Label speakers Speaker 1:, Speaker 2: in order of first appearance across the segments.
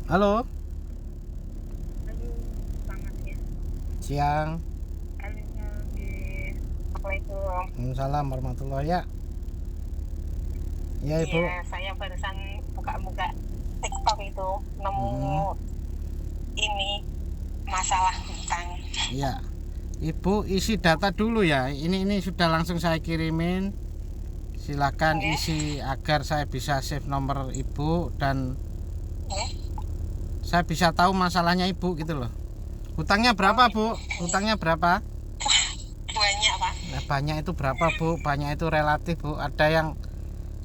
Speaker 1: Halo,
Speaker 2: Halo, selamat ya.
Speaker 1: siang.
Speaker 2: Halo, nggih. Assalamualaikum.
Speaker 1: Waalaikumsalam warahmatullahi ya. Ya
Speaker 2: Iya,
Speaker 1: Ibu.
Speaker 2: saya barusan buka-buka TikTok itu nemu
Speaker 1: Mm-mm.
Speaker 2: ini masalah hutang.
Speaker 1: Iya. Ibu isi data dulu ya. Ini sudah langsung saya kirimin. Silakan
Speaker 2: Nggih,
Speaker 1: isi agar saya bisa save nomor Ibu dan
Speaker 2: nggih.
Speaker 1: saya bisa tahu masalahnya Ibu gitu loh. Hutangnya
Speaker 2: Oh
Speaker 1: berapa
Speaker 2: gitu.
Speaker 1: Bu? Hutangnya berapa?
Speaker 2: Banyak, Pak.
Speaker 1: Nah, banyak itu berapa Bu? Banyak itu relatif Bu. Ada yang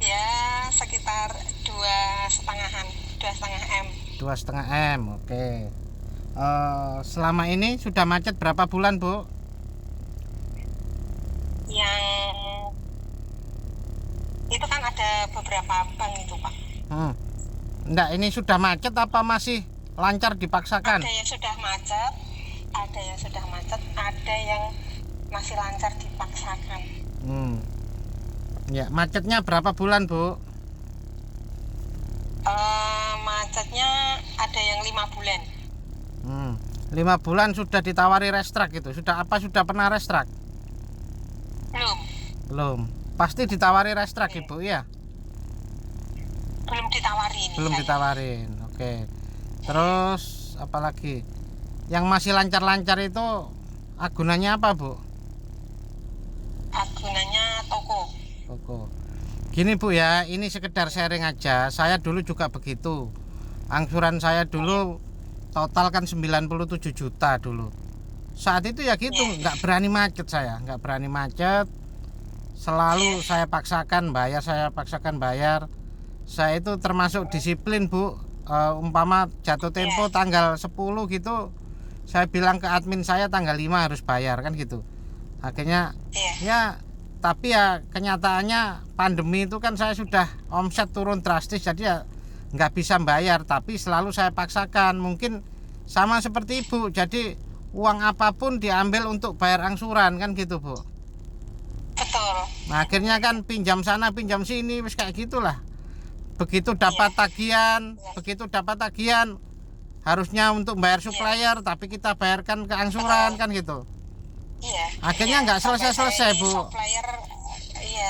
Speaker 2: Ya, sekitar 2,5-an, 2,5 M.
Speaker 1: 2,5 M. Oke. Selama ini sudah macet berapa bulan Bu?
Speaker 2: Yang itu kan ada beberapa bank itu, Pak.
Speaker 1: Enggak, ini sudah macet apa masih lancar dipaksakan?
Speaker 2: Ada yang sudah macet, ada yang masih lancar dipaksakan.
Speaker 1: Hmm. Ya, macetnya berapa bulan, Bu?
Speaker 2: Macetnya ada yang 5 bulan.
Speaker 1: 5 bulan sudah ditawari restrak gitu. Sudah pernah restrak?
Speaker 2: Belum,
Speaker 1: Belum. Pasti ditawari restrak,
Speaker 2: iya.
Speaker 1: Ibu ya?
Speaker 2: Belum ditawari ini
Speaker 1: Belum
Speaker 2: saya.
Speaker 1: ditawarin. Oke. Terus apalagi? Yang masih lancar-lancar itu agunannya apa, Bu?
Speaker 2: Agunannya toko.
Speaker 1: Toko. Gini Bu ya, ini sekedar sharing aja. Saya dulu juga begitu. Angsuran saya dulu total kan 97 juta dulu. Saat itu ya gitu,
Speaker 2: Iya,
Speaker 1: nggak berani macet saya, nggak berani macet. Selalu
Speaker 2: iya,
Speaker 1: saya paksakan bayar. Saya itu termasuk disiplin Bu. Umpama jatuh tempo
Speaker 2: iya,
Speaker 1: tanggal 10 gitu, saya bilang ke admin saya tanggal 5 harus bayar kan gitu. Akhirnya
Speaker 2: iya,
Speaker 1: ya, tapi ya kenyataannya pandemi itu kan saya sudah omset turun drastis, jadi ya nggak bisa bayar, tapi selalu saya paksakan. Mungkin sama seperti Ibu, jadi uang apapun diambil untuk bayar angsuran kan gitu Bu.
Speaker 2: betul.
Speaker 1: Nah, akhirnya kan pinjam sana pinjam sini wis kayak gitulah. begitu
Speaker 2: Iya,
Speaker 1: dapat tagihan
Speaker 2: iya,
Speaker 1: begitu dapat tagihan harusnya untuk bayar
Speaker 2: iya,
Speaker 1: supplier, tapi kita bayarkan ke angsuran
Speaker 2: betul.
Speaker 1: kan gitu.
Speaker 2: Iya, iya.
Speaker 1: Akhirnya nggak
Speaker 2: Sampai saya
Speaker 1: selesai-selesai
Speaker 2: ini
Speaker 1: Bu.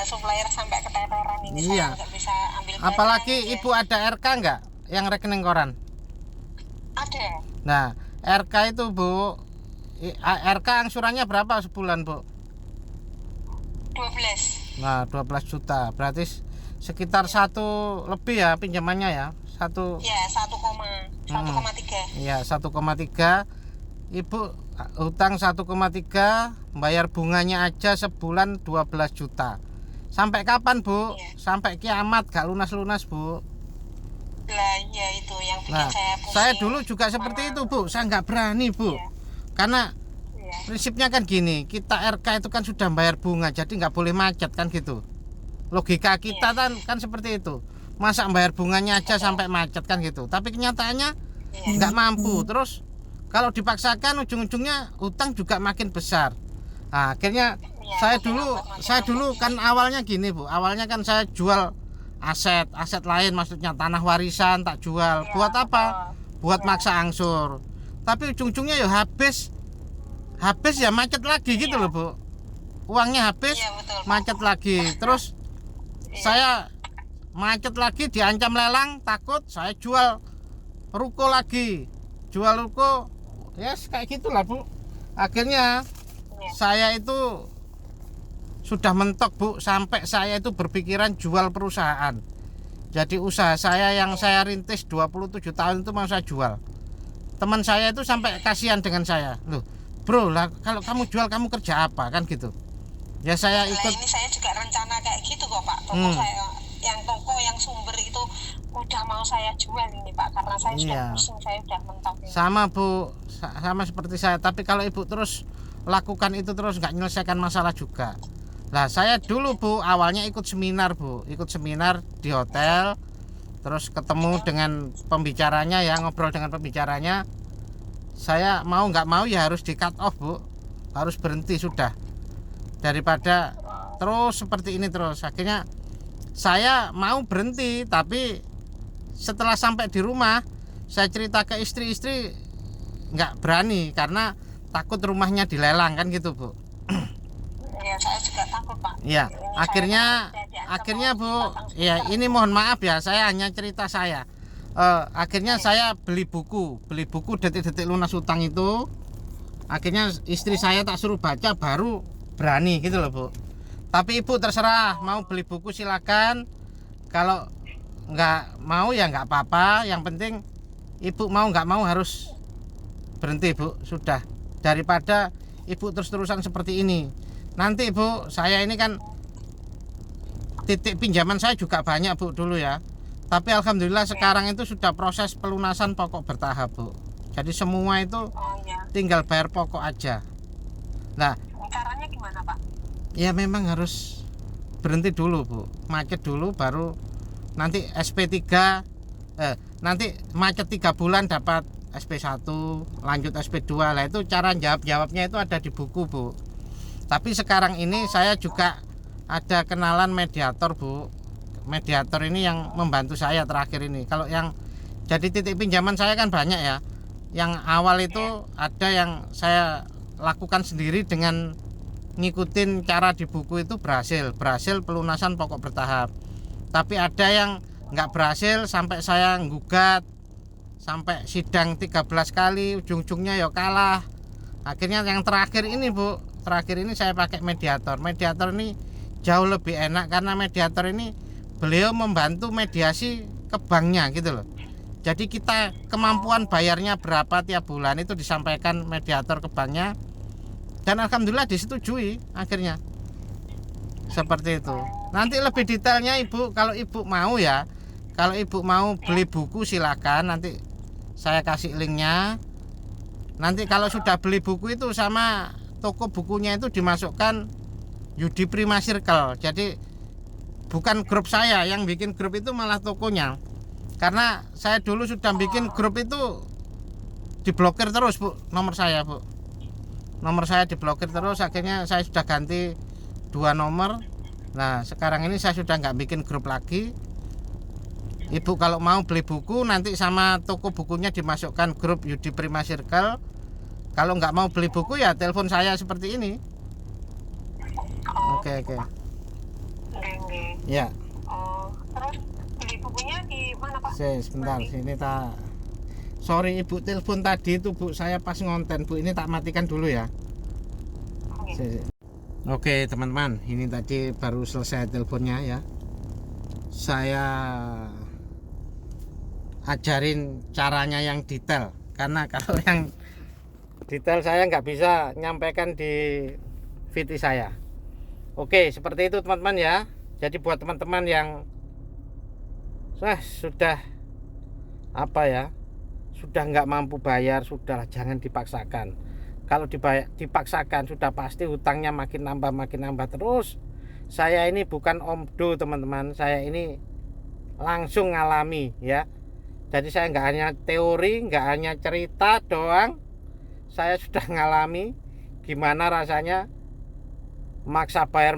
Speaker 2: supplier sampai keteteran ini, saya
Speaker 1: Iya,
Speaker 2: nggak bisa ambil barang.
Speaker 1: apalagi
Speaker 2: Ya,
Speaker 1: Ibu ada RK nggak yang rekening koran?
Speaker 2: ada
Speaker 1: Nah, RK itu Bu, RK angsurannya berapa sebulan Bu?
Speaker 2: 12.
Speaker 1: Nah, 12 juta. Berarti sekitar satu lebih ya pinjamannya ya. Satu,
Speaker 2: Ya, 1,3.
Speaker 1: ya 1,3. Ibu hutang 1,3, bayar bunganya aja sebulan 12 juta. Sampai kapan Bu?
Speaker 2: Iya.
Speaker 1: Sampai kiamat gak lunas-lunas Bu.
Speaker 2: Lah, ya itu yang bikin
Speaker 1: Nah,
Speaker 2: saya
Speaker 1: saya
Speaker 2: pusing.
Speaker 1: dulu juga seperti itu Bu. Saya nggak berani Bu.
Speaker 2: Iya,
Speaker 1: Karena
Speaker 2: iya,
Speaker 1: prinsipnya kan gini, kita RK itu kan sudah bayar bunga, jadi nggak boleh macet kan gitu. Logika kita
Speaker 2: iya,
Speaker 1: kan seperti itu. Masa bayar bunganya aja
Speaker 2: betul.
Speaker 1: sampai macet kan gitu. Tapi kenyataannya
Speaker 2: Iya,
Speaker 1: nggak mampu. Terus kalau dipaksakan ujung-ujungnya utang juga makin besar. Nah, akhirnya
Speaker 2: iya,
Speaker 1: saya
Speaker 2: makin
Speaker 1: dulu
Speaker 2: lambat, makin
Speaker 1: saya
Speaker 2: lambat.
Speaker 1: dulu kan awalnya gini Bu. Awalnya kan saya jual aset lain, maksudnya tanah warisan tak jual.
Speaker 2: Iya,
Speaker 1: Buat apa?
Speaker 2: betul.
Speaker 1: Buat
Speaker 2: Iya,
Speaker 1: maksa angsur. Tapi ujung-ujungnya ya habis habis ya macet lagi gitu
Speaker 2: iya,
Speaker 1: loh Bu. Uangnya habis,
Speaker 2: iya, betul, Pak.
Speaker 1: macet lagi. Terus
Speaker 2: Iya,
Speaker 1: saya macet lagi, diancam lelang, takut saya jual ruko lagi. Jual ruko, ya yes, kayak gitulah Bu. Akhirnya
Speaker 2: iya,
Speaker 1: saya itu sudah mentok Bu, sampai saya itu berpikiran jual perusahaan. Jadi usaha saya yang
Speaker 2: iya,
Speaker 1: saya rintis 27 tahun itu mau saya jual. Teman saya itu sampai kasihan dengan saya. Loh, bro lah, kalau kamu jual kamu kerja apa kan gitu. Ya saya
Speaker 2: lah
Speaker 1: ikut.
Speaker 2: ini saya juga rencana kayak gitu kok, Pak.
Speaker 1: Hmm,
Speaker 2: Toko yang sumber itu udah mau saya jual ini, Pak, karena saya sudah
Speaker 1: iya.
Speaker 2: pusing, saya udah mentok ini.
Speaker 1: Sama Bu, sama seperti saya. Tapi kalau Ibu terus lakukan itu terus nggak menyelesaikan masalah juga. Lah saya dulu Bu, awalnya ikut seminar Bu, ikut seminar di hotel. Terus ketemu dengan pembicaranya ya, ngobrol dengan pembicaranya. Saya mau nggak mau ya harus di cut off Bu, harus berhenti sudah. Daripada terus seperti ini terus. Akhirnya saya mau berhenti, tapi setelah sampai di rumah saya cerita ke istri nggak berani karena takut rumahnya dilelang kan gitu Bu.
Speaker 2: Ya, saya juga takut, Pak.
Speaker 1: Ya,
Speaker 2: Ini
Speaker 1: akhirnya
Speaker 2: saya
Speaker 1: Bu,
Speaker 2: mau
Speaker 1: ya ini mohon maaf ya, saya hanya cerita saya. Akhirnya saya beli buku detik-detik lunas utang itu. Akhirnya istri saya tak suruh baca baru berani gitu loh Bu. Tapi Ibu terserah mau beli buku silakan. Kalau nggak mau ya nggak apa-apa. Yang penting Ibu mau nggak mau harus berhenti Bu. Sudah, daripada Ibu terus-terusan seperti ini. Nanti Bu, saya ini kan titik pinjaman saya juga banyak Bu dulu ya. Tapi alhamdulillah sekarang itu sudah proses pelunasan pokok bertahap Bu. Jadi semua itu
Speaker 2: Oh ya.
Speaker 1: tinggal bayar pokok aja. Nah,
Speaker 2: Caranya gimana, Pak?
Speaker 1: ya memang harus berhenti dulu Bu. Macet dulu baru nanti SP3 nanti macet 3 bulan dapat SP1, lanjut SP2. Lah itu cara jawabnya itu ada di buku Bu. Tapi sekarang ini saya juga ada kenalan mediator Bu. Mediator ini yang membantu saya terakhir ini. Kalau yang jadi titik pinjaman saya kan banyak ya. Yang awal itu ada yang saya lakukan sendiri dengan ngikutin cara di buku itu berhasil pelunasan pokok bertahap. Tapi ada yang nggak berhasil sampai saya gugat sampai sidang 13 kali, ujung-ujungnya ya kalah. Akhirnya yang terakhir ini Bu, terakhir ini saya pakai mediator ini jauh lebih enak karena mediator ini beliau membantu mediasi ke banknya gitu loh. Jadi kita kemampuan bayarnya berapa tiap bulan itu disampaikan mediator ke banknya dan alhamdulillah disetujui akhirnya seperti itu. Nanti lebih detailnya Ibu kalau Ibu mau ya, kalau Ibu mau beli buku silakan, nanti saya kasih linknya. Nanti kalau sudah beli buku itu sama toko bukunya itu dimasukkan Yudi Prima Circle. Jadi bukan grup saya yang bikin grup, itu malah tokonya. Karena saya dulu sudah bikin grup itu diblokir terus Bu, nomor saya Bu. Nomor saya diblokir terus, akhirnya saya sudah ganti 2 nomor. Nah sekarang ini saya sudah nggak bikin grup lagi. Ibu kalau mau beli buku nanti sama toko bukunya dimasukkan grup Yudi Prima Circle. Kalau nggak mau beli buku ya telepon saya seperti ini. Oke.
Speaker 2: Nggih.
Speaker 1: Ya.
Speaker 2: Oh, terus beli bukunya di mana, Pak?
Speaker 1: Sebentar sini tak. Sorry Ibu, telepon tadi itu Bu, saya pas ngonten Bu, ini tak matikan dulu ya. Oke teman-teman, ini tadi baru selesai teleponnya ya. Saya ajarin caranya yang detail, karena kalau yang detail saya nggak bisa nyampaikan di VT saya. Oke, seperti itu teman-teman ya. Jadi buat teman-teman yang sudah sudah nggak mampu bayar, sudah jangan dipaksakan. Kalau dipaksakan sudah pasti hutangnya makin nambah terus. Saya ini bukan omdo teman-teman, saya ini langsung ngalami ya. Jadi saya nggak hanya teori, nggak hanya cerita doang, saya sudah ngalami gimana rasanya maksa bayar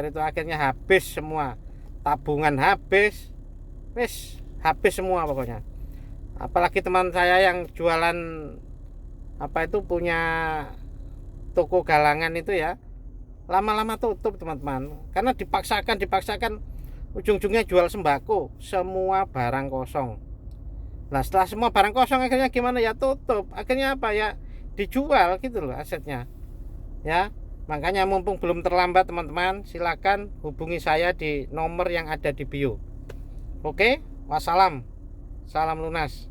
Speaker 1: itu akhirnya habis semua, tabungan habis semua pokoknya. Apalagi teman saya yang jualan punya toko galangan itu ya, lama-lama tutup teman-teman, karena dipaksakan ujung-ujungnya jual sembako, semua barang kosong. Nah setelah semua barang kosong akhirnya gimana ya, tutup. Akhirnya dijual gitu loh asetnya ya. Makanya mumpung belum terlambat teman-teman, silakan hubungi saya di nomor yang ada di bio. Oke, wassalam, salam lunas.